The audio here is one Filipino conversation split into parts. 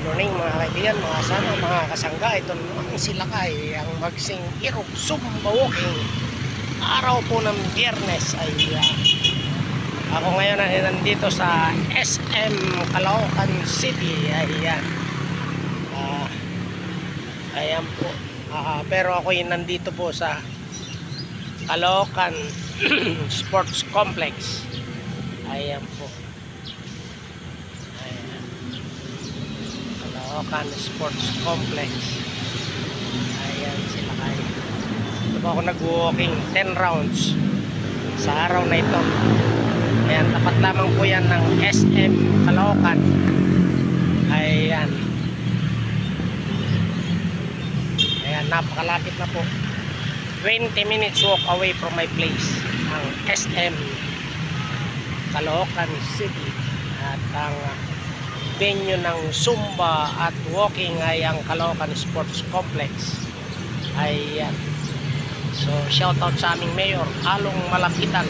morning mga kaibigan, mga kasama, mga kasangga. Ito naman sila kay ang magsing irog Zumba walking. Araw po ng Biyernes ay ako ngayon ay nandito sa SM Caloocan City. Ayan. Ayan po. Pero ako yung nandito po sa Caloocan Sports Complex. Ayan po. Caloocan Sports Complex. Ayan sila kayo. Ito po ako nag-walking 10 rounds sa araw na ito. Ayan, tapat lamang po yan ng SM Caloocan. Ayan. Ayan, napakalapit na po. 20 minutes walk away from my place ang SM Caloocan City. At ang venue ng Zumba at walking ay ang Caloocan Sports Complex. Ayan. So shout out sa aming mayor Along Malapitan,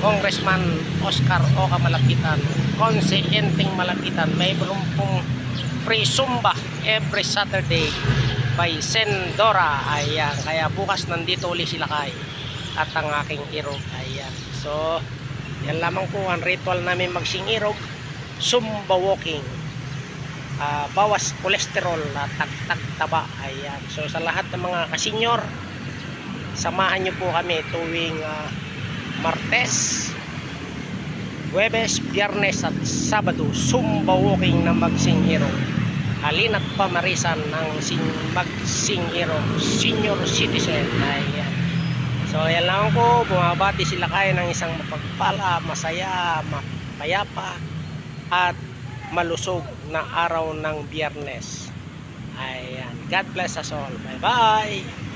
Congressman Oscar Oca Malapitan, Conse Enting Malapitan. May pong free Zumba every Saturday by Sendora. Ayan, kaya bukas nandito ulit sila kay at ang aking irog. Ayan, so yan lamang po ang ritual namin magsing irog Zumba walking. Bawas kolesterol at tagtag taba. Ayan, so sa lahat ng mga kasenyor, samahan nyo po kami tuwing Martes, Huwebes, Biyernes at Sabado, Zumba walking na magsing irog. Halina't pamarisan ng magsing irog senior citizen. Ayan. So yan lang po, bumabati sila kayo ng isang mapagpala, masaya, mapayapa at malusog na araw ng Biyernes. Ayan. God bless us all. Bye bye.